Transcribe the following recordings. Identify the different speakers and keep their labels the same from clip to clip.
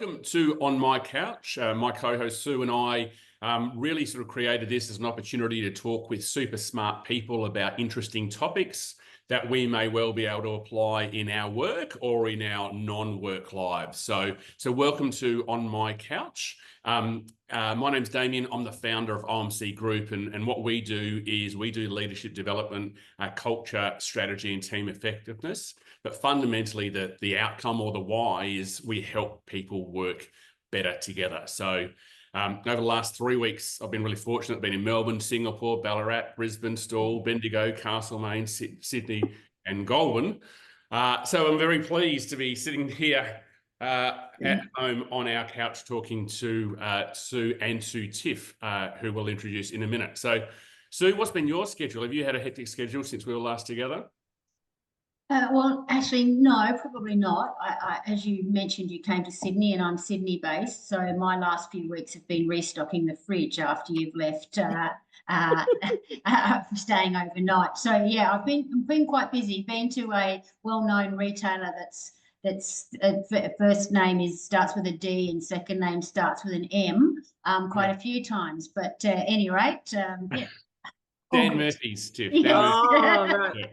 Speaker 1: welcome to On My Couch. My co-host Sue and I really sort of created this as an opportunity to talk with super smart people about interesting topics that we may well be able to apply in our work or in our non-work lives. So welcome to On My Couch. My name's Damien. I'm the founder of OMC Group, and what we do is we do leadership development, culture, strategy, and team effectiveness. But fundamentally, the outcome or the why is we help people work better together. So over the last 3 weeks, I've been really fortunate. I've been in Melbourne, Singapore, Ballarat, Brisbane, Stawell, Bendigo, Castlemaine, Sydney, and Goulburn. So I'm very pleased to be sitting here at home on our couch talking to Sue and to Tiff, who we'll introduce in a minute. So, Sue, what's been your schedule? Have you had a hectic schedule since we were last together?
Speaker 2: Well, actually, no, probably not. As you mentioned, you came to Sydney, and I'm Sydney based. So my last few weeks have been restocking the fridge after you've left, staying overnight. So yeah, I've been quite busy. Been to a well-known retailer that's first name starts with a D and second name starts with an M. Quite a few times, but at any rate, yeah.
Speaker 1: Dan Murphy's, Tiff.
Speaker 2: Yes.
Speaker 3: Oh, right.
Speaker 1: Yeah.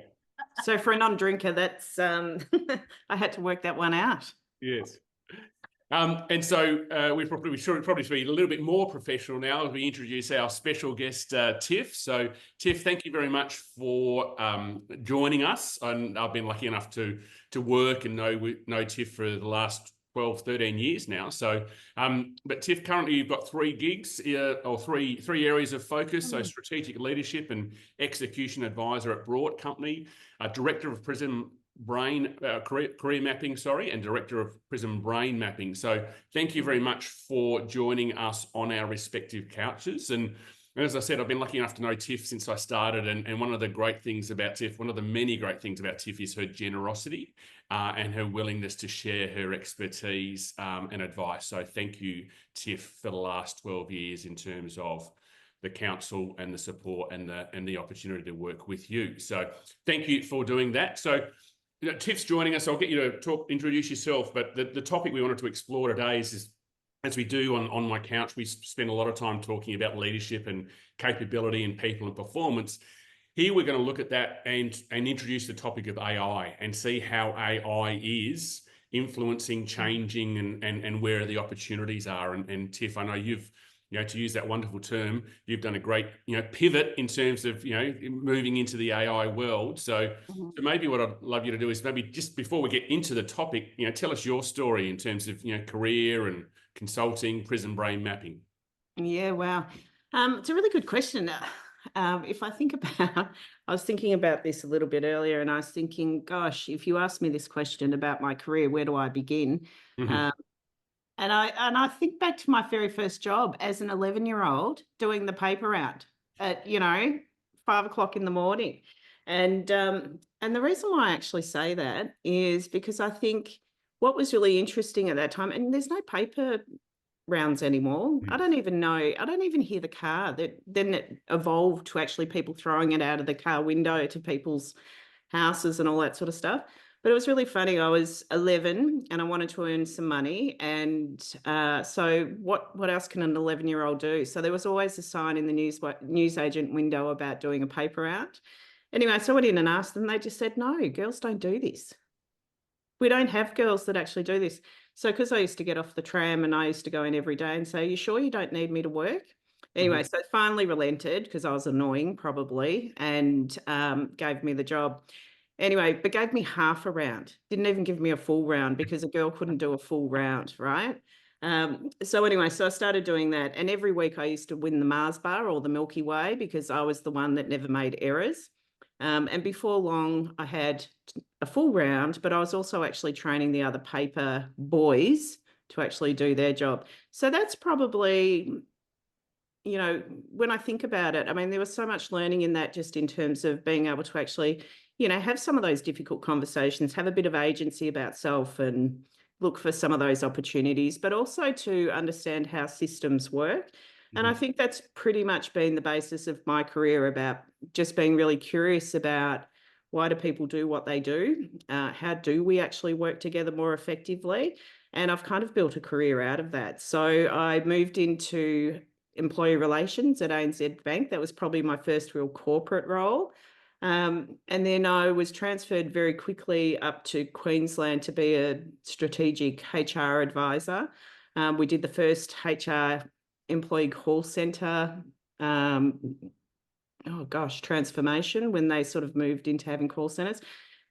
Speaker 3: So for a non-drinker, that's I had to work that one out.
Speaker 1: Yes. And so we should probably be a little bit more professional now as we introduce our special guest, Tiff. So, Tiff, thank you very much for joining us. And I've been lucky enough to work and know Tiff for the last 12, 13 years now. So, but Tiff, currently you've got 3 gigs or three areas of focus. So strategic leadership and execution advisor at BRAWT Company, director of PRISM career mapping, and director of PRISM brain mapping. So thank you very much for joining us on our respective couches. And as I said, I've been lucky enough to know Tiff since I started. And one of the great things about Tiff, one of the many great things about Tiff is her generosity and her willingness to share her expertise and advice. So thank you, Tiff, for the last 12 years in terms of the council and the support and the opportunity to work with you. So thank you for doing that. So Tiff's joining us. I'll get you to introduce yourself. But the topic we wanted to explore today is as we do on My Couch, we spend a lot of time talking about leadership and capability and people and performance. Here we're going to look at that and introduce the topic of AI and see how AI is influencing, changing, and where the opportunities are. And Tiff, I know you've, to use that wonderful term, you've done a great, pivot in terms of, moving into the AI world. So maybe what I'd love you to do is maybe just before we get into the topic, tell us your story in terms of, career and consulting, PRISM brain mapping.
Speaker 3: Yeah, wow. It's a really good question. If I think about, I was thinking about this a little bit earlier, and I was thinking, gosh, if you ask me this question about my career, where do I begin? And I think back to my very first job as an 11-year-old doing the paper route at 5 o'clock in the morning, and the reason why I actually say that is because I think what was really interesting at that time, and there's no paper rounds anymore. I don't even hear the car. Then it evolved to actually people throwing it out of the car window to people's houses and all that sort of stuff. But it was really funny. I was 11 and I wanted to earn some money. And so what else can an 11-year-old do? So there was always a sign in the newsagent window about doing a paper route. Anyway, so I went in and asked them. They just said, no, girls don't do this. We don't have girls that actually do this. So because I used to get off the tram and I used to go in every day and say, you sure you don't need me to work? Anyway, so it finally relented because I was annoying probably and gave me the job. Anyway, but gave me half a round. Didn't even give me a full round because a girl couldn't do a full round, right? So anyway, so I started doing that. And every week I used to win the Mars bar or the Milky Way because I was the one that never made errors. And before long, I had a full round, but I was also actually training the other paper boys to actually do their job. So that's probably, when I think about it, I mean, there was so much learning in that just in terms of being able to actually, have some of those difficult conversations, have a bit of agency about self and look for some of those opportunities, but also to understand how systems work. And I think that's pretty much been the basis of my career, about just being really curious about why do people do what they do? How do we actually work together more effectively? And I've kind of built a career out of that. So I moved into employee relations at ANZ Bank. That was probably my first real corporate role. And then I was transferred very quickly up to Queensland to be a strategic HR advisor. We did the first HR employee call centre, transformation when they sort of moved into having call centres.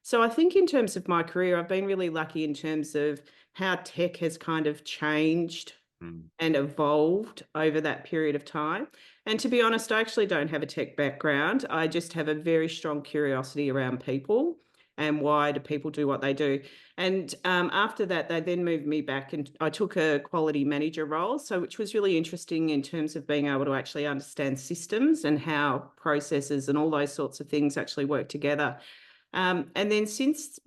Speaker 3: So I think in terms of my career, I've been really lucky in terms of how tech has kind of changed and evolved over that period of time. And to be honest, I actually don't have a tech background. I just have a very strong curiosity around people and why do people do what they do. And after that, they then moved me back and I took a quality manager role, so which was really interesting in terms of being able to actually understand systems and how processes and all those sorts of things actually work together. And then since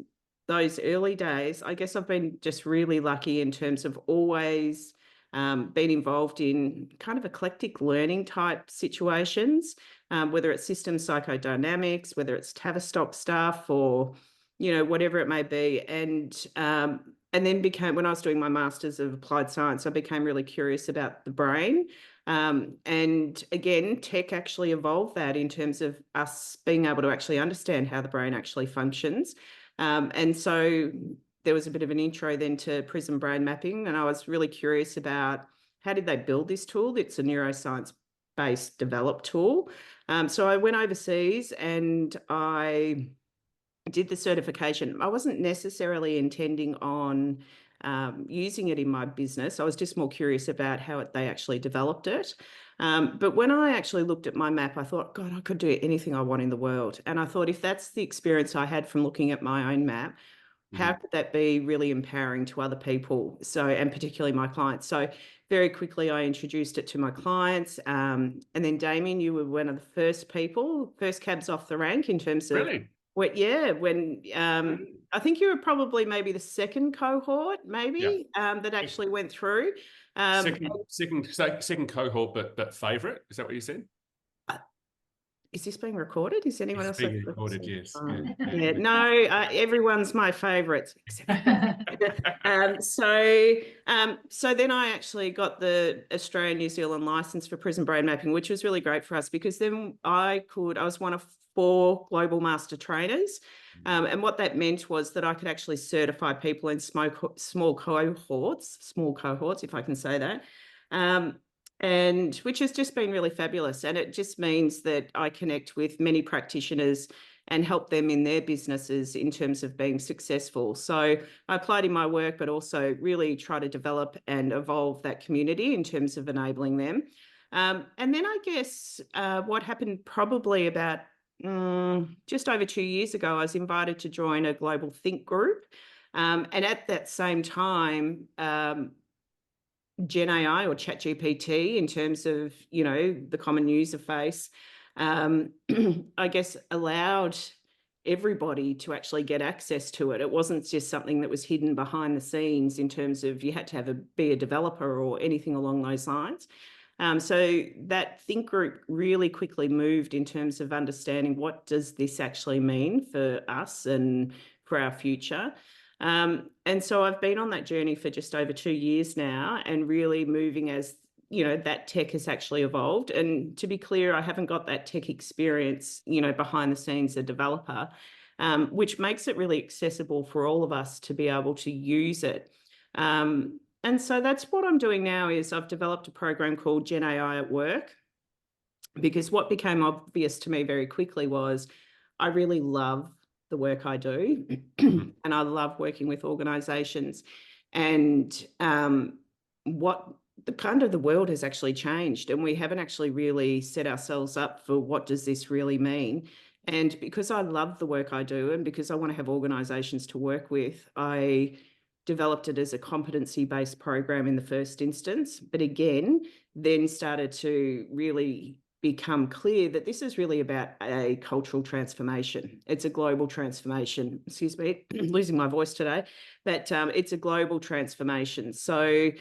Speaker 3: those early days, I guess I've been just really lucky in terms of always been involved in kind of eclectic learning type situations, whether it's systems psychodynamics, whether it's Tavistock stuff or, whatever it may be. And then when I was doing my Masters of Applied Science, I became really curious about the brain. And again, tech actually evolved that in terms of us being able to actually understand how the brain actually functions. And so there was a bit of an intro then to PRISM brain mapping, and I was really curious about how did they build this tool? It's a neuroscience-based developed tool. So I went overseas and I did the certification. I wasn't necessarily intending on using it in my business. I was just more curious about how they actually developed it. But when I actually looked at my map, I thought, God, I could do anything I want in the world. And I thought, if that's the experience I had from looking at my own map, how could that be really empowering to other people? So, and particularly my clients. So very quickly, I introduced it to my clients. And then Damien, you were one of the first cabs off the rank in terms of
Speaker 1: Really?
Speaker 3: I think you were probably maybe the second cohort, that actually went through.
Speaker 1: Second cohort, but favourite. Is that what you said?
Speaker 3: Is this being recorded? Is anyone else?
Speaker 1: Being recorded, yes.
Speaker 3: Yeah. No, everyone's my favourite. So then I actually got the Australian New Zealand licence for PRISM brain mapping, which was really great for us because then I was one of 4 global master trainers. And what that meant was that I could actually certify people in small cohorts, if I can say that. And which has just been really fabulous. And it just means that I connect with many practitioners and help them in their businesses in terms of being successful. So I applied in my work, but also really try to develop and evolve that community in terms of enabling them. And then I guess what happened probably about just over 2 years ago, I was invited to join a global think group. And at that same time, Gen AI or ChatGPT, in terms of, the common user face, I guess allowed everybody to actually get access to it. It wasn't just something that was hidden behind the scenes in terms of you had to be a developer or anything along those lines. So that think group really quickly moved in terms of understanding what does this actually mean for us and for our future. And so I've been on that journey for just over 2 years now and really moving as, that tech has actually evolved. And to be clear, I haven't got that tech experience, behind the scenes, a developer, which makes it really accessible for all of us to be able to use it. And so that's what I'm doing now is I've developed a program called Gen AI at Work, because what became obvious to me very quickly was I really love the work I do and I love working with organisations, and the world has actually changed and we haven't actually really set ourselves up for what does this really mean. And because I love the work I do and because I want to have organisations to work with, I developed it as a competency-based program in the first instance, but again, then started to really become clear that this is really about a cultural transformation. It's a global transformation. Excuse me, losing my voice today, but it's a global transformation. So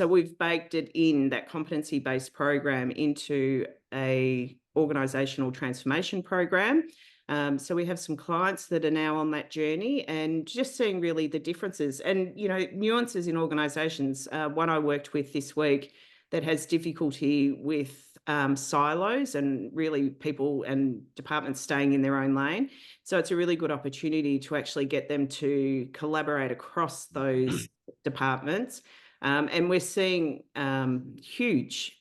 Speaker 3: we've baked it in, that competency-based program, into a organisational transformation program. So we have some clients that are now on that journey and just seeing really the differences and, you know, nuances in organisations. One I worked with this week that has difficulty with silos and really people and departments staying in their own lane. So it's a really good opportunity to actually get them to collaborate across those departments. And we're seeing huge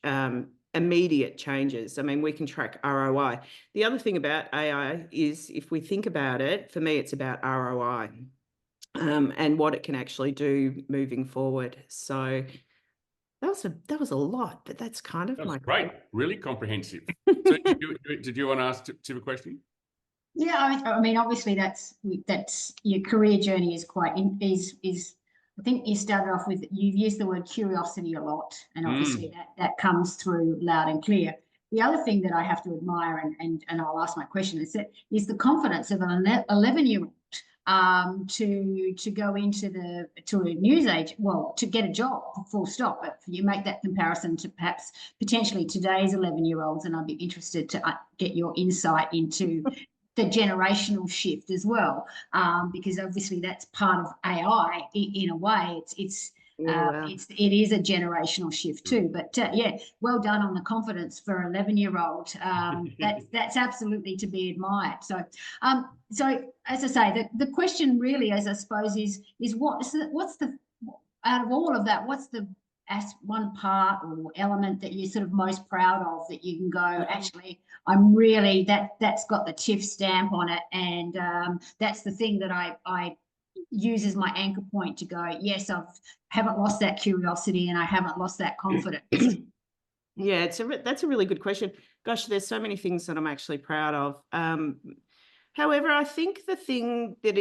Speaker 3: immediate changes. I mean, we can track ROI. The other thing about AI is, if we think about it, for me, it's about ROI and what it can actually do moving forward. So that was a lot, but that's kind of my
Speaker 1: great, really comprehensive. So did you want to ask Tiff a question?
Speaker 2: Yeah, I mean, obviously that's your career journey is quite is. I think you started off with, you've used the word curiosity a lot, and obviously that comes through loud and clear. The other thing that I have to admire, and I'll ask my question, is the confidence of an 11-year-old to go into to a news age, well, to get a job, full stop. But you make that comparison to perhaps potentially today's 11-year-olds, and I'd be interested to get your insight into the generational shift as well, because obviously that's part of AI in a way. It is a generational shift too. But yeah, well done on the confidence for an 11-year-old. That's absolutely to be admired. So as I say, the question really, as I suppose, is what's the out of all of that, what's the one part or element that you're sort of most proud of, that you can go, actually, I'm really, that's got the Tiff stamp on it, and that's the thing that I use as my anchor point to go, yes, haven't lost that curiosity and I haven't lost that confidence.
Speaker 3: Yeah, that's a really good question. Gosh, there's so many things that I'm actually proud of. However, I think the thing that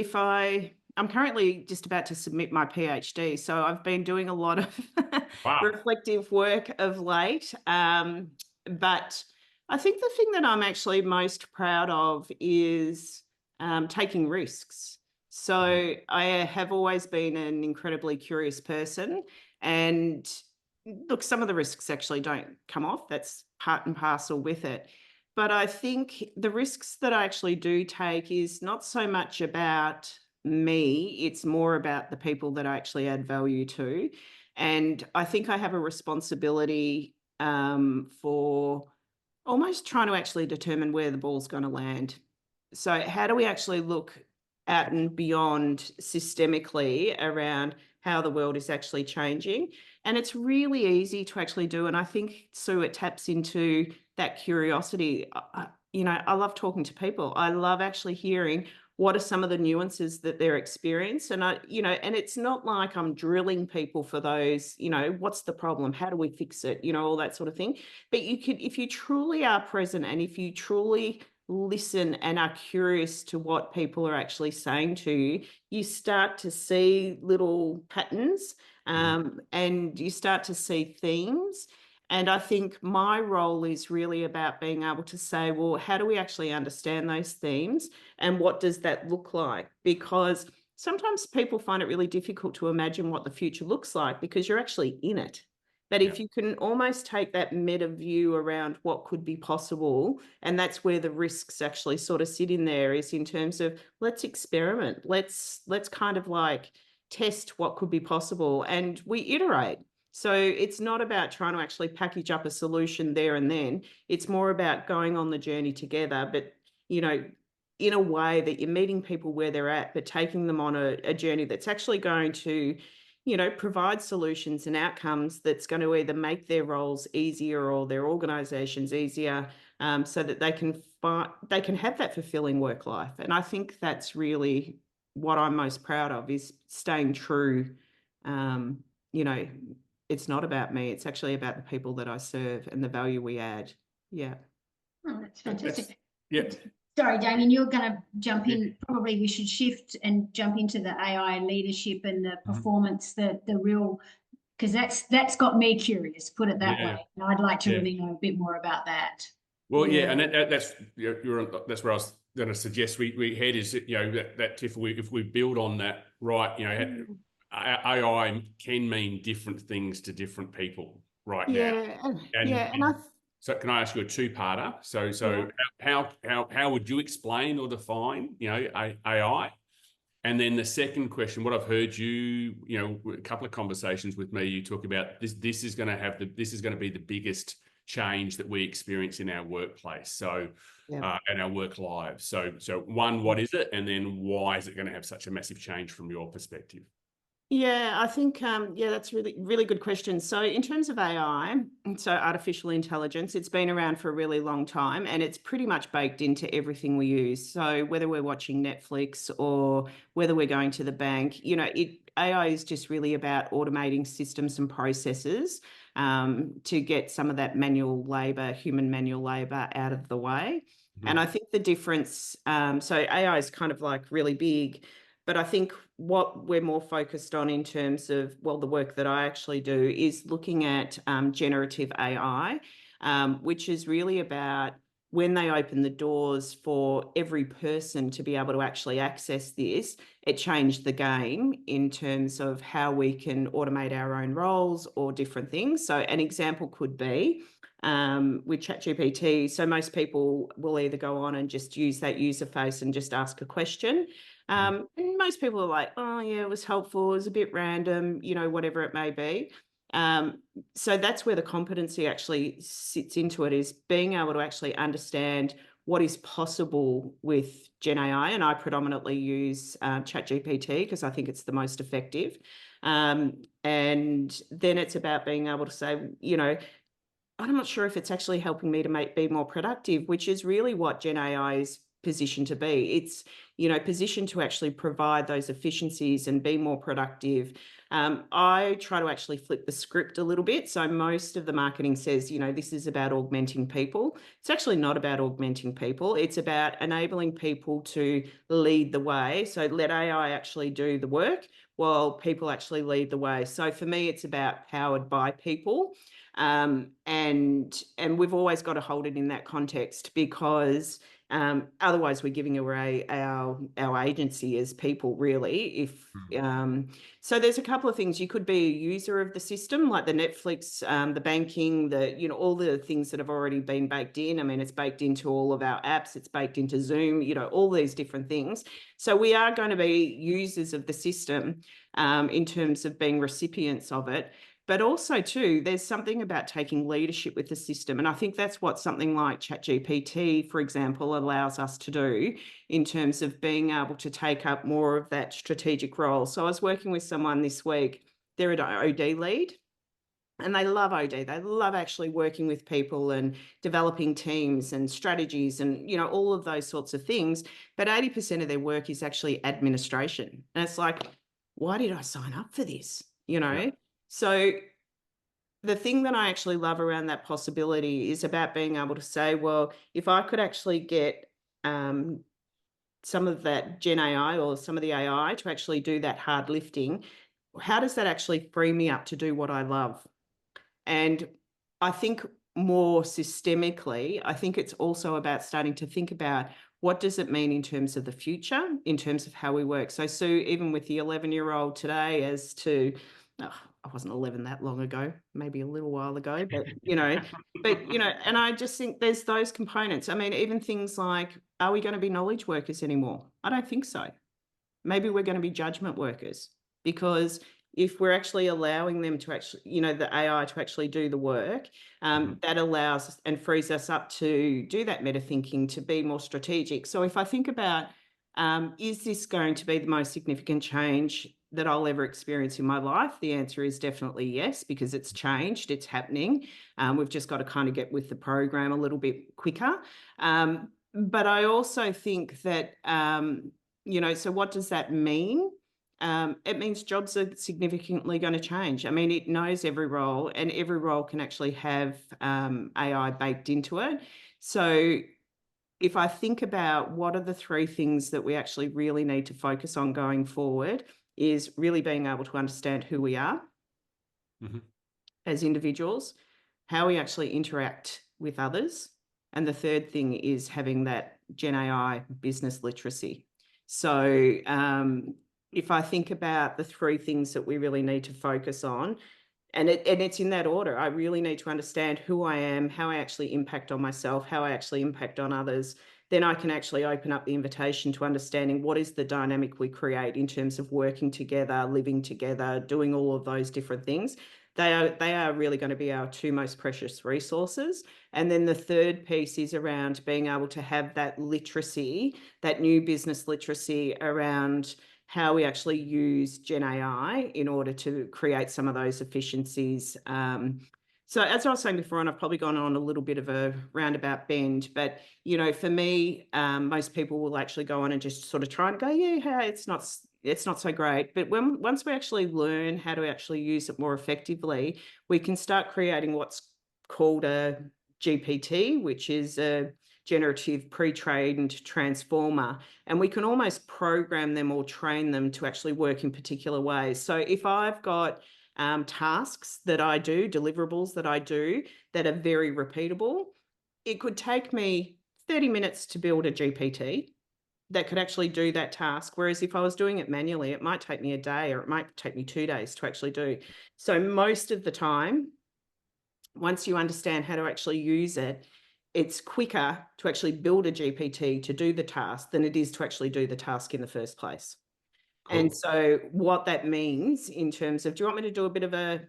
Speaker 3: I'm currently just about to submit my PhD, so I've been doing a lot of reflective work of late. But I think the thing that I'm actually most proud of is taking risks. So I have always been an incredibly curious person, and look, some of the risks actually don't come off. That's part and parcel with it. But I think the risks that I actually do take is not so much about me, it's more about the people that I actually add value to. And I think I have a responsibility for almost trying to actually determine where the ball's going to land. So how do we actually look at and beyond systemically around how the world is actually changing? And it's really easy to actually do. And I think, Sue, it taps into that curiosity. You know, I love talking to people. I love actually hearing what are some of the nuances that they're experiencing. And and it's not like I'm drilling people for those, what's the problem? How do we fix it? All that sort of thing. But if you truly are present and if you truly listen and are curious to what people are actually saying to you, you start to see little patterns and you start to see themes. And I think my role is really about being able to say, well, how do we actually understand those themes and what does that look like? Because sometimes people find it really difficult to imagine what the future looks like because you're actually in it. But if you can almost take that meta view around what could be possible, and that's where the risks actually sort of sit in there, is in terms of let's experiment, let's kind of like test what could be possible, and we iterate. So it's not about trying to actually package up a solution there and then. It's more about going on the journey together, but, in a way that you're meeting people where they're at, but taking them on a journey that's actually going to, provide solutions and outcomes that's going to either make their roles easier or their organizations easier, so that they can have that fulfilling work life. And I think that's really what I'm most proud of, is staying true. It's not about me. It's actually about the people that I serve and the value we add. Yeah.
Speaker 2: Oh, that's fantastic.
Speaker 1: Yeah.
Speaker 2: Sorry, Damien, you're going to jump in. Probably we should shift and jump into the AI leadership and the performance, the real, because that's got me curious, put it that way. And I'd like to really know a bit more about that.
Speaker 1: Well, and that's that's where I was going to suggest we head, is that if we build on that, right, AI can mean different things to different people right now.
Speaker 3: And I
Speaker 1: So can I ask you a two-parter? So how would you explain or define, AI? And then the second question, what I've heard you, a couple of conversations with me, you talk about this is going to be the biggest change that we experience in our workplace. So, and our work lives. So one, what is it? And then why is it going to have such a massive change from your perspective?
Speaker 3: Yeah, I think, that's really, really good question. So in terms of AI, so artificial intelligence, it's been around for a really long time and it's pretty much baked into everything we use. So whether we're watching Netflix or whether we're going to the bank, AI is just really about automating systems and processes to get some of that manual labor, human manual labor out of the way. Mm-hmm. And I think the difference, so AI is kind of like really big, but I think what we're more focused on in terms of, the work that I actually do is looking at generative AI, which is really about when they open the doors for every person to be able to actually access this, it changed the game in terms of how we can automate our own roles or different things. So an example could be with ChatGPT. So most people will either go on and just use that user face and just ask a question. And most people are like, oh yeah, it was helpful, it was a bit random, whatever it may be. So that's where the competency actually sits into it, is being able to actually understand what is possible with Gen AI. And I predominantly use ChatGPT because I think it's the most effective. And then it's about being able to say, I'm not sure if it's actually helping me to be more productive, which is really what Gen AI is positioned to be. It's, positioned to actually provide those efficiencies and be more productive. I try to actually flip the script a little bit. So most of the marketing says, this is about augmenting people. It's actually not about augmenting people. It's about enabling people to lead the way. So let AI actually do the work while people actually lead the way. So for me, it's about powered by people. And we've always got to hold it in that context, because otherwise we're giving away our agency as people, really. So there's a couple of things. You could be a user of the system, like the Netflix, the banking, all the things that have already been baked in. I mean, it's baked into all of our apps, it's baked into Zoom, all these different things. So we are going to be users of the system in terms of being recipients of it. But also too, there's something about taking leadership with the system. And I think that's what something like ChatGPT, for example, allows us to do in terms of being able to take up more of that strategic role. So I was working with someone this week, they're an OD lead, and they love OD. They love actually working with people and developing teams and strategies and, all of those sorts of things. But 80% of their work is actually administration. And it's like, why did I sign up for this?
Speaker 1: Yeah.
Speaker 3: So the thing that I actually love around that possibility is about being able to say, well, if I could actually get some of that Gen AI or some of the AI to actually do that hard lifting, how does that actually free me up to do what I love? And I think more systemically, I think it's also about starting to think about, what does it mean in terms of the future, in terms of how we work? So Sue, even with the 11-year-old today, as to, I wasn't 11 that long ago, maybe a little while ago, but, and I just think there's those components. I mean, even things like, are we going to be knowledge workers anymore? I don't think so. Maybe we're going to be judgment workers, because if we're actually allowing them to actually, the AI to actually do the work, that allows and frees us up to do that meta thinking, to be more strategic. So if I think about, is this going to be the most significant change that I'll ever experience in my life? The answer is definitely yes, because it's changed, it's happening. We've just got to kind of get with the program a little bit quicker. But I also think that, so what does that mean? It means jobs are significantly going to change. I mean, it knows every role, and every role can actually have AI baked into it. So if I think about what are the three things that we actually really need to focus on going forward, is really being able to understand who we are as individuals, how we actually interact with others. And the third thing is having that Gen AI business literacy. So if I think about the three things that we really need to focus on, And it's in that order. I really need to understand who I am, how I actually impact on myself, how I actually impact on others. Then I can actually open up the invitation to understanding what is the dynamic we create in terms of working together, living together, doing all of those different things. They are really going to be our two most precious resources. And then the third piece is around being able to have that literacy, that new business literacy around how we actually use Gen AI in order to create some of those efficiencies. So as I was saying before, and I've probably gone on a little bit of a roundabout bend, but, you know, for me, most people will actually go on and just sort of try and go, yeah, it's not so great. But once we actually learn how to actually use it more effectively, we can start creating what's called a GPT, which is a generative pre-trained transformer, and we can almost program them or train them to actually work in particular ways. So if I've got tasks that I do, deliverables that I do that are very repeatable, it could take me 30 minutes to build a GPT that could actually do that task. Whereas if I was doing it manually, it might take me a day or it might take me 2 days to actually do. So most of the time, once you understand how to actually use it, it's quicker to actually build a GPT to do the task than it is to actually do the task in the first place.
Speaker 1: Cool.
Speaker 3: And so what that means in terms of, do you want me to do a bit of a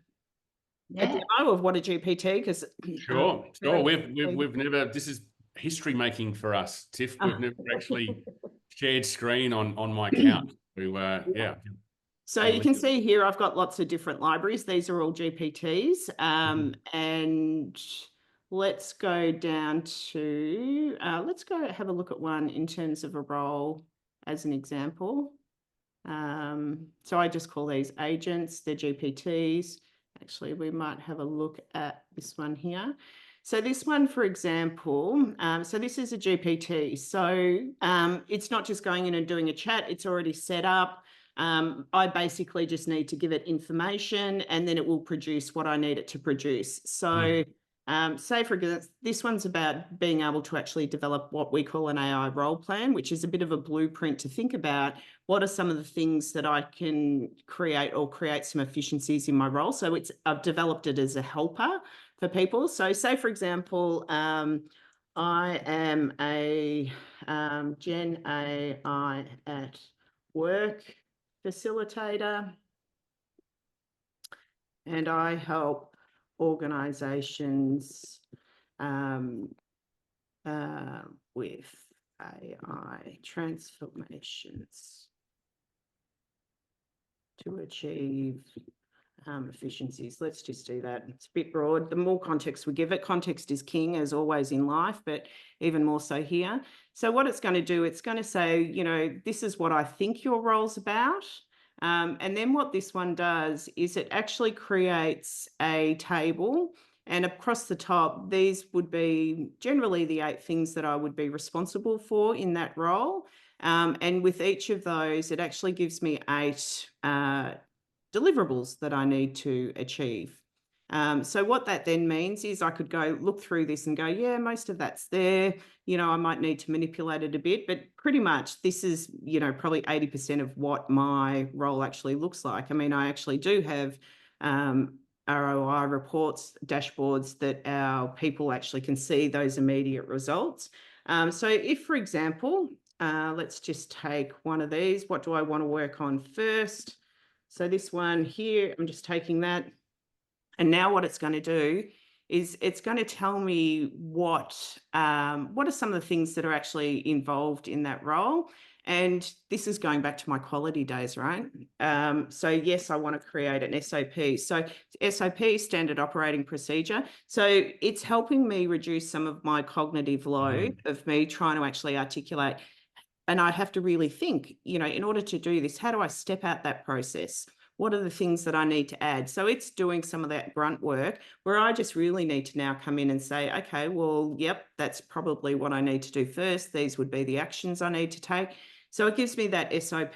Speaker 3: demo of what a GPT? Because
Speaker 1: Sure. We've never, this is history making for us, Tiff. We've never actually shared screen on my account. Yeah.
Speaker 3: So you can see here, I've got lots of different libraries. These are all GPTs. And let's go down to, let's go have a look at one in terms of a role as an example. So I just call these agents, they're GPTs. Actually, we might have a look at this one here. So this one, for example, so this is a GPT. So it's not just going in and doing a chat, it's already set up. I basically just need to give it information and then it will produce what I need it to produce. So say for example, this one's about being able to actually develop what we call an AI role plan, which is a bit of a blueprint to think about what are some of the things that I can create or create some efficiencies in my role. So I've developed it as a helper for people. So say for example, I am a Gen AI at work facilitator, and I help organizations with AI transformations to achieve efficiencies. Let's just do that. It's a bit broad. The more context we give it, context is king as always in life, but even more so here. So what it's going to do, it's going to say, you know, this is what I think your role's about. And then what this one does is it actually creates a table, and across the top, these would be generally the 8 things that I would be responsible for in that role. And with each of those, it actually gives me 8 deliverables that I need to achieve. So what that then means is I could go look through this and go, yeah, most of that's there. You know, I might need to manipulate it a bit, but pretty much this is, you know, probably 80% of what my role actually looks like. I mean, I actually do have ROI reports, dashboards that our people actually can see those immediate results. So if, for example, let's just take one of these. What do I want to work on first? So this one here, I'm just taking that. And now what it's going to do is it's going to tell me what are some of the things that are actually involved in that role. And this is going back to my quality days, right? So yes, I want to create an SOP. So SOP, standard operating procedure. So it's helping me reduce some of my cognitive load of me trying to actually articulate. And I have to really think, you know, in order to do this, how do I step out that process? What are the things that I need to add? So it's doing some of that grunt work where I just really need to now come in and say, okay, well, yep, that's probably what I need to do first. These would be the actions I need to take. So it gives me that SOP.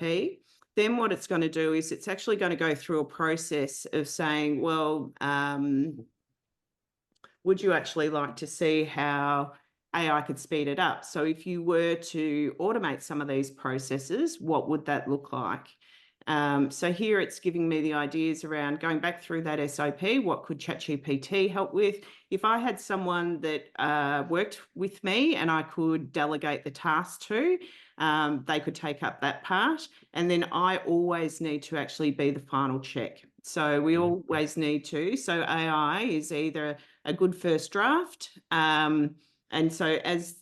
Speaker 3: Then what it's going to do is it's actually going to go through a process of saying, well, would you actually like to see how AI could speed it up? So if you were to automate some of these processes, what would that look like? So here it's giving me the ideas around going back through that SOP. What could ChatGPT help with? If I had someone that worked with me and I could delegate the task to, they could take up that part. And then I always need to actually be the final check. So we always need to. So AI is either a good first draft. And so as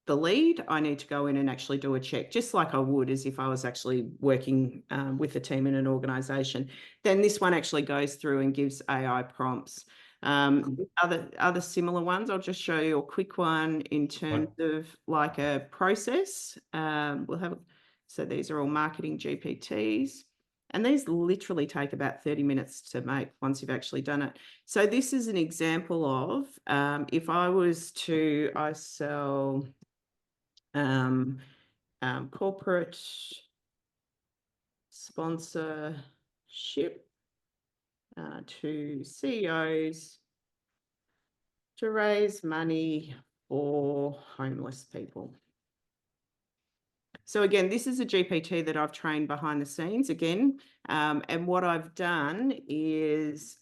Speaker 3: the lead, I need to go in and actually do a check, just like I would as if I was actually working with a team in an organisation. Then this one actually goes through and gives AI prompts. Other similar ones, I'll just show you a quick one in terms of like a process. So these are all marketing GPTs. And these literally take about 30 minutes to make once you've actually done it. So this is an example of if I was to, I sell corporate sponsorship to CEOs to raise money for homeless people. So again, this is a GPT that I've trained behind the scenes again. And what I've done is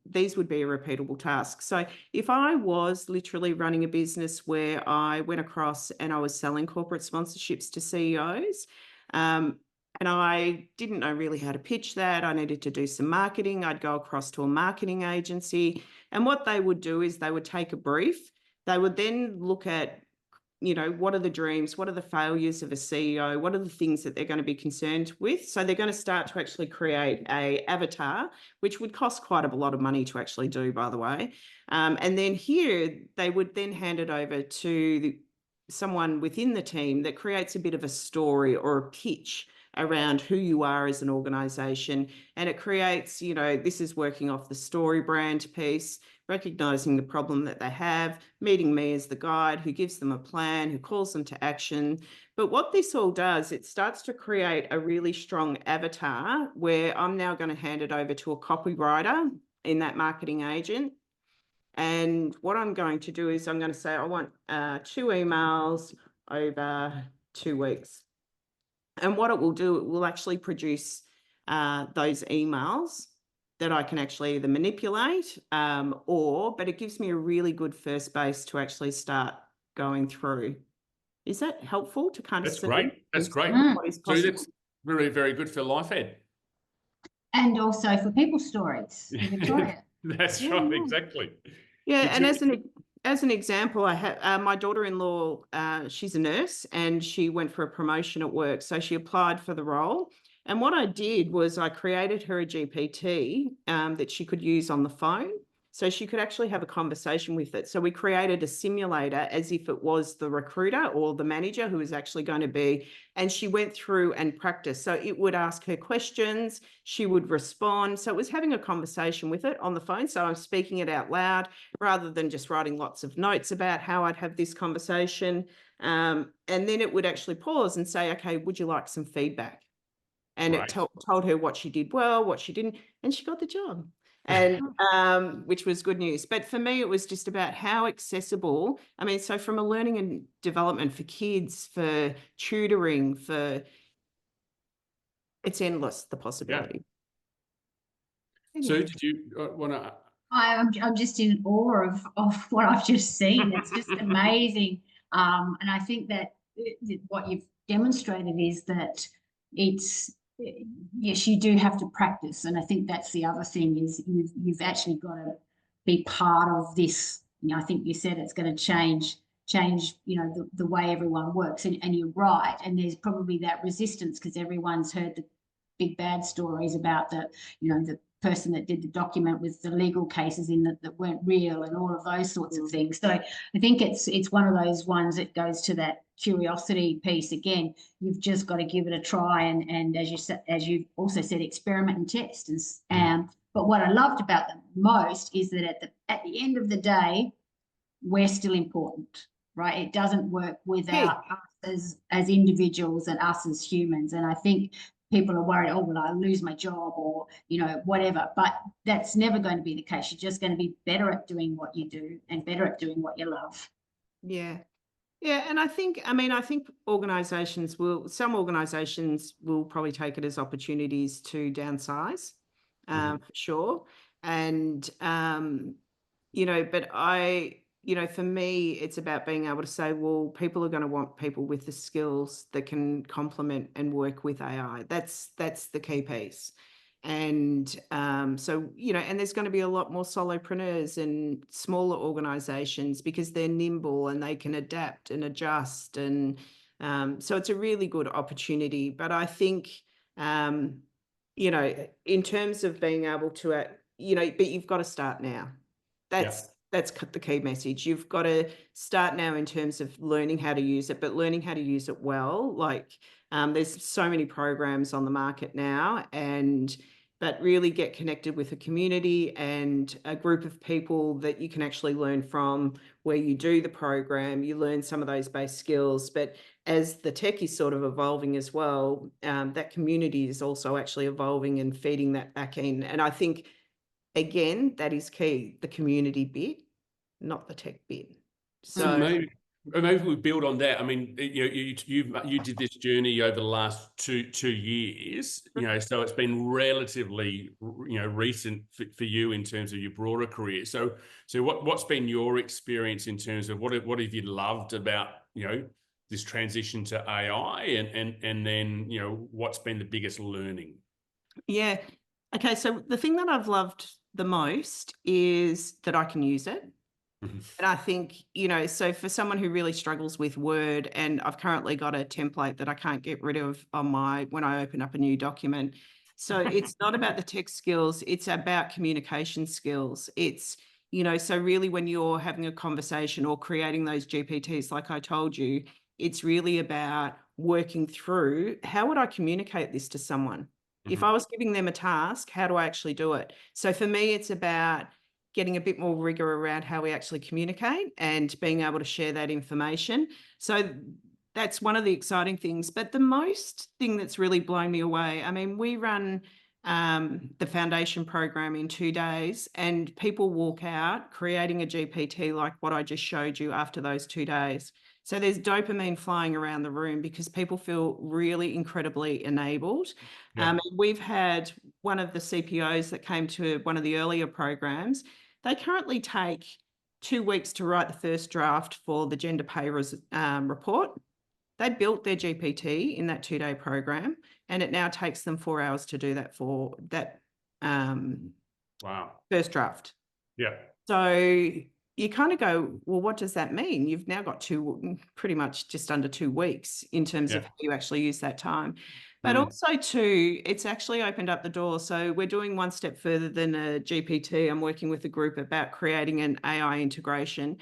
Speaker 3: these would be a repeatable task. So if I was literally running a business where I went across and I was selling corporate sponsorships to CEOs, and I didn't know really how to pitch that, I needed to do some marketing, I'd go across to a marketing agency. And what they would do is they would take a brief. They would then look at, you know, what are the dreams? What are the failures of a CEO? What are the things that they're going to be concerned with? So they're going to start to actually create an avatar, which would cost quite a lot of money to actually do, by the way. And then here, they would then hand it over to someone within the team that creates a bit of a story or a pitch around who you are as an organisation. And it creates, you know, this is working off the story brand piece, recognising the problem that they have, meeting me as the guide who gives them a plan, who calls them to action. But what this all does, it starts to create a really strong avatar where I'm now going to hand it over to a copywriter in that marketing agent. And what I'm going to do is I'm going to say, I want 2 emails over 2 weeks. And what it will do, it will actually produce those emails that I can actually either manipulate but it gives me a really good first base to actually start going through. Is that helpful to kind of
Speaker 1: That's
Speaker 3: see?
Speaker 1: great. That's great.
Speaker 3: What is possible?
Speaker 1: So that's very, very good for life ed.
Speaker 2: And also for people's stories in Victoria.
Speaker 1: That's right, exactly.
Speaker 3: Yeah, and as an example, I have my daughter-in-law, she's a nurse and she went for a promotion at work. So she applied for the role. And what I did was I created her a GPT that she could use on the phone. So she could actually have a conversation with it. So we created a simulator as if it was the recruiter or the manager who was actually going to be, and she went through and practiced. So it would ask her questions, she would respond. So it was having a conversation with it on the phone. So I'm speaking it out loud rather than just writing lots of notes about how I'd have this conversation. And then it would actually pause and say, okay, would you like some feedback? And it told her what she did well, what she didn't, and she got the job. And which was good news. But for me, it was just about how accessible. I mean, so from a learning and development for kids, for tutoring, it's endless, the possibility.
Speaker 1: Yeah. So did you want to?
Speaker 2: I'm just in awe of what I've just seen. It's just amazing. And I think that what you've demonstrated is that it's, yes, you do have to practice. And I think that's the other thing is you've actually got to be part of this. You know, I think you said it's going to change, you know, the way everyone works. And you're right. And there's probably that resistance because everyone's heard the big bad stories about the person that did the document with the legal cases in that weren't real and all of those sorts of things. So I think it's one of those ones that goes to that curiosity piece again. You've just got to give it a try and as you also said, experiment and test. But what I loved about them most is that at the end of the day, we're still important, right? It doesn't work without us as individuals and us as humans. And I think people are worried, oh, will I lose my job or, you know, whatever. But that's never going to be the case. You're just going to be better at doing what you do and better at doing what you love.
Speaker 3: Yeah. Yeah, and I think some organizations will probably take it as opportunities to downsize, for sure. And, but for me, it's about being able to say, well, people are going to want people with the skills that can complement and work with AI. That's the key piece. And and there's going to be a lot more solopreneurs and smaller organizations because they're nimble and they can adapt and adjust. And so it's a really good opportunity. But I think, in terms of being able to, but you've got to start now. That's the key message. You've got to start now in terms of learning how to use it, but learning how to use it well. Like there's so many programs on the market now, but really get connected with a community and a group of people that you can actually learn from, where you do the program, you learn some of those base skills. But as the tech is sort of evolving as well, that community is also actually evolving and feeding that back in. And I think, again, that is key, the community bit, not the tech bit.
Speaker 1: So maybe we build on that. I mean, you did this journey over the last two years, so it's been relatively, recent for you in terms of your broader career. So what's been your experience in terms of what have you loved about, this transition to AI, and then, what's been the biggest learning?
Speaker 3: Yeah. Okay. So the thing that I've loved the most is that I can use it. And I think, so for someone who really struggles with Word, and I've currently got a template that I can't get rid of when I open up a new document. So it's not about the tech skills, it's about communication skills. It's, so really when you're having a conversation or creating those GPTs, like I told you, it's really about working through, how would I communicate this to someone? If I was giving them a task, how do I actually do it? So for me, it's about getting a bit more rigor around how we actually communicate and being able to share that information. So that's one of the exciting things. But the most thing that's really blown me away, I mean, we run the foundation program in 2 days, and people walk out creating a GPT like what I just showed you after those 2 days. So there's dopamine flying around the room because people feel really incredibly enabled. We've had one of the CPOs that came to one of the earlier programs. They currently take 2 weeks to write the first draft for the gender pay report. They built their GPT in that 2-day program, and it now takes them 4 hours to do that for that first draft.
Speaker 1: Yeah.
Speaker 3: So you kind of go, well, what does that mean? You've now got pretty much just under 2 weeks in terms of how you actually use that time. But also too, it's actually opened up the door. So we're doing one step further than a GPT. I'm working with a group about creating an AI integration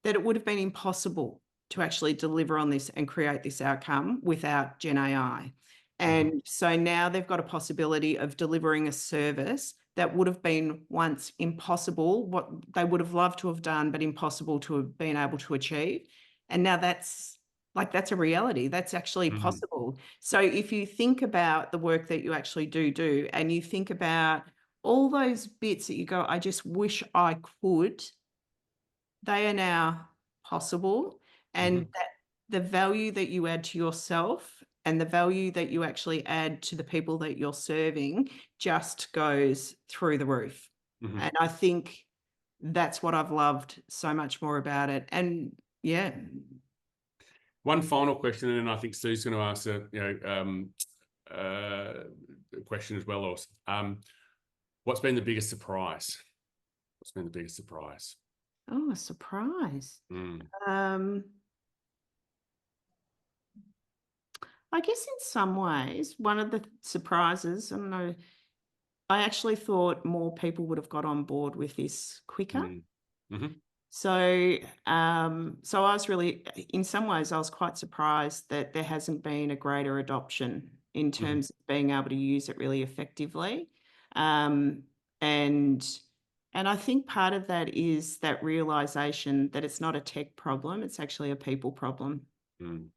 Speaker 3: that it would have been impossible to actually deliver on this and create this outcome without Gen AI. And so now they've got a possibility of delivering a service that would have been once impossible, what they would have loved to have done, but impossible to have been able to achieve. And now that's a reality. That's actually possible. So if you think about the work that you actually do, and you think about all those bits that you go, I just wish I could, they are now possible. And that the value that you add to yourself and the value that you actually add to the people that you're serving just goes through the roof. And I think that's what I've loved so much more about it. And yeah.
Speaker 1: One final question, and then I think Sue's going to ask a question as well. Also, what's been the biggest surprise? What's been the biggest surprise?
Speaker 3: Oh, a surprise. I guess in some ways, one of the surprises, I don't know, I actually thought more people would have got on board with this quicker. So, so I was really, in some ways, I was quite surprised that there hasn't been a greater adoption in terms of being able to use it really effectively. And I think part of that is that realization that it's not a tech problem, it's actually a people problem.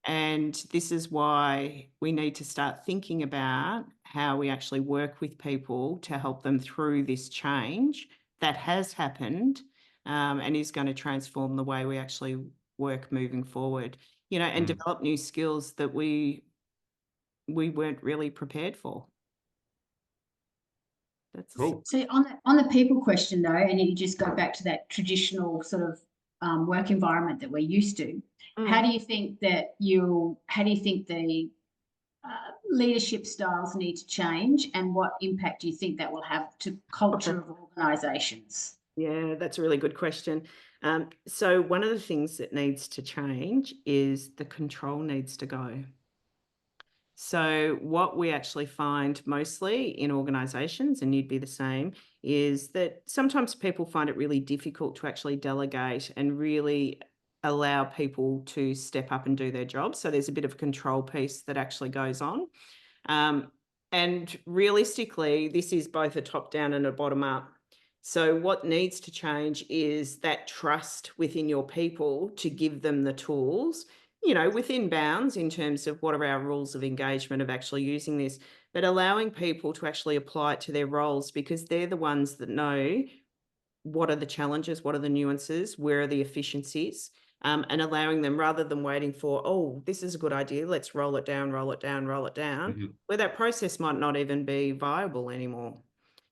Speaker 3: And this is why we need to start thinking about how we actually work with people to help them through this change that has happened and is going to transform the way we actually work moving forward, you know, and develop new skills that we weren't really prepared for. That's
Speaker 1: Cool.
Speaker 2: So on the people question though, and you just go back to that traditional sort of work environment that we're used to, how do you think that how do you think the leadership styles need to change, and what impact do you think that will have to culture of organisations?
Speaker 3: Yeah, that's a really good question. So one of the things that needs to change is the control needs to go. So what we actually find mostly in organisations, and you'd be the same, is that sometimes people find it really difficult to actually delegate and really allow people to step up and do their job. So there's a bit of a control piece that actually goes on. And realistically, this is both a top down and a bottom up. So what needs to change is that trust within your people to give them the tools, you know, within bounds in terms of what are our rules of engagement of actually using this, but allowing people to actually apply it to their roles, because they're the ones that know what are the challenges, what are the nuances, where are the efficiencies, and allowing them, rather than waiting for, oh, this is a good idea, let's roll it down, where that process might not even be viable anymore.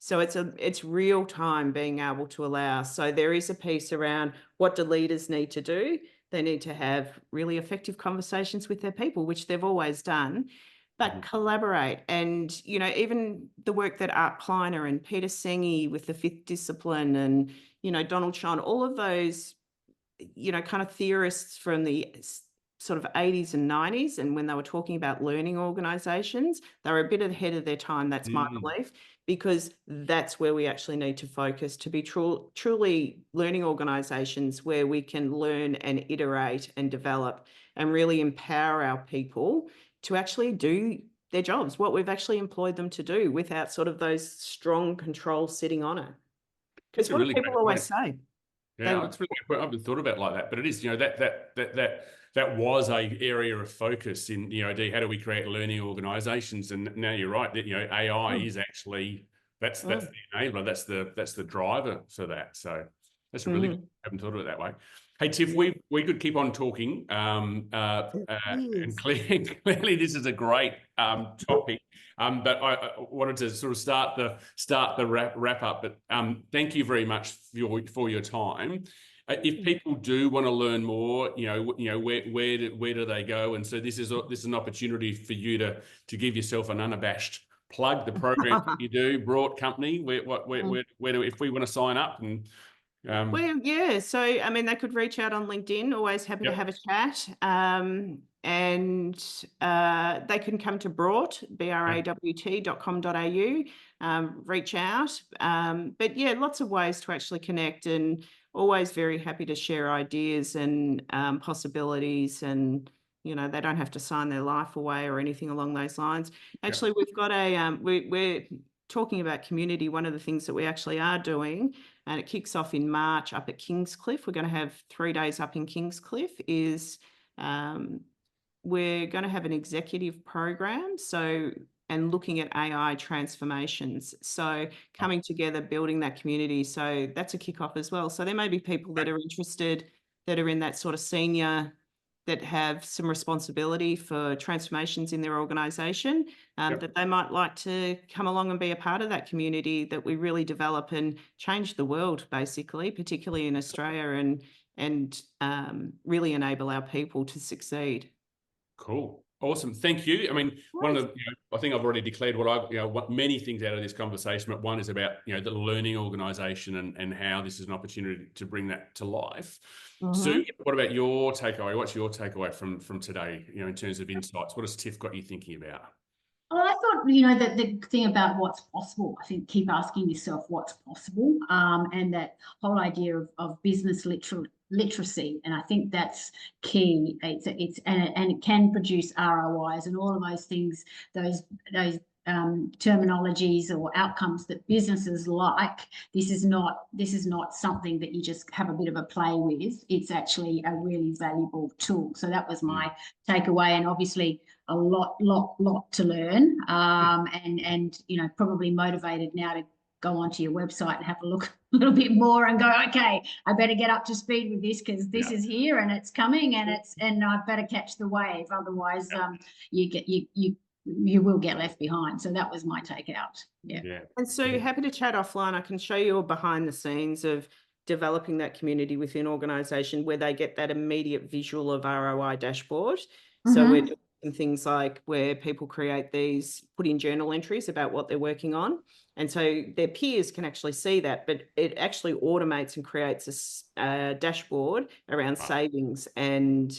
Speaker 3: So it's real time being able to allow. So there is a piece around what do leaders need to do. They need to have really effective conversations with their people, which they've always done, but collaborate. And, you know, even the work that Art Kleiner and Peter Senge with the Fifth Discipline and, you know, Donald Sean, all of those, you know, kind of theorists from the sort of 80s and 90s, and when they were talking about learning organisations, they were a bit ahead of their time. That's my belief, because that's where we actually need to focus to be truly learning organisations where we can learn and iterate and develop and really empower our people to actually do their jobs, what we've actually employed them to do, without sort of those strong controls sitting on it. Because what do people always say?
Speaker 1: Yeah, it's really, I haven't thought about it like that, but it is, you know, that was a area of focus in, you know, how do we create learning organisations? And now you're right that, you know, AI is actually that's the enabler, that's the driver for that. So that's really good. I haven't thought of it that way. Hey Tiff, we could keep on talking, and clearly this is a great topic. But I wanted to sort of start the wrap up. But thank you very much for your time. If people do want to learn more, where do they go? And so this is an opportunity for you to give yourself an unabashed plug. The program that you do, BRAWT Company. Where do, if we want to sign up and
Speaker 3: well, yeah. So, I mean, they could reach out on LinkedIn. Always happy to have a chat. And they can come to BRAWT, BRAWT.com.au, reach out. But yeah, lots of ways to actually connect, and always very happy to share ideas and possibilities. And, you know, they don't have to sign their life away or anything along those lines. Actually, we've got we're talking about community. One of the things that we actually are doing, and it kicks off in March up at Kingscliff. We're going to have 3 days up in Kingscliff, is we're going to have an executive program. So, and looking at AI transformations. So coming together, building that community. So that's a kickoff as well. So there may be people that are interested, that are in that sort of senior, that have some responsibility for transformations in their organisation, that they might like to come along and be a part of that community, that we really develop and change the world, basically, particularly in Australia, and really enable our people to succeed.
Speaker 1: Cool. Awesome. Thank you. I mean, one of the, I think I've already declared what many things out of this conversation, but one is about, the learning organisation and how this is an opportunity to bring that to life. Sue, what about your takeaway? What's your takeaway from today, in terms of insights? What has Tiff got you thinking about?
Speaker 2: Well, I thought, that the thing about what's possible, I think keep asking yourself what's possible, and that whole idea of business literacy, and I think that's key. And it can produce ROIs and all of those things, those terminologies or outcomes that businesses like. This is not something that you just have a bit of a play with. It's actually a really valuable tool. So that was my takeaway, and obviously a lot to learn, and probably motivated now to go onto your website and have a look a little bit more and go, okay, I better get up to speed with this because this is here and it's coming and I better catch the wave. Otherwise, you will get left behind. So that was my takeout. Yeah.
Speaker 3: And so happy to chat offline. I can show you all behind the scenes of developing that community within organisation where they get that immediate visual of ROI dashboard. So we're doing things like where people create these, put in journal entries about what they're working on. And so their peers can actually see that, but it actually automates and creates a dashboard around savings and,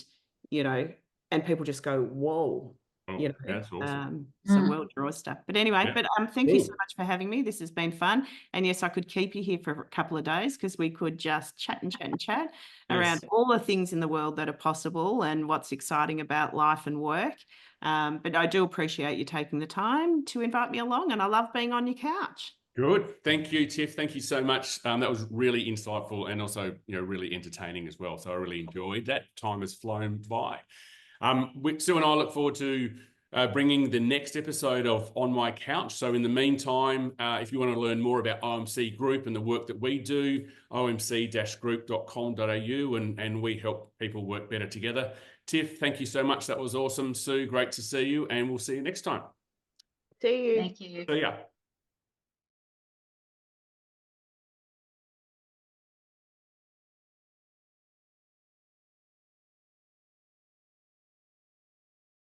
Speaker 3: you know, and people just go, whoa. You know,
Speaker 1: that's awesome.
Speaker 3: some well-drawn stuff. But anyway, thank you so much for having me. This has been fun. And yes, I could keep you here for a couple of days because we could just chat and chat and chat around all the things in the world that are possible and what's exciting about life and work. But I do appreciate you taking the time to invite me along, and I love being on your couch.
Speaker 1: Good. Thank you, Tiff. Thank you so much. That was really insightful and also, you know, really entertaining as well. So I really enjoyed that. Time has flown by. Sue and I look forward to bringing the next episode of On My Couch. So in the meantime, if you want to learn more about OMC Group and the work that we do, omc-group.com.au, and we help people work better together. Tiff, thank you so much. That was awesome. Sue, great to see you, and we'll see you next time.
Speaker 3: See you.
Speaker 2: Thank you.
Speaker 1: See ya.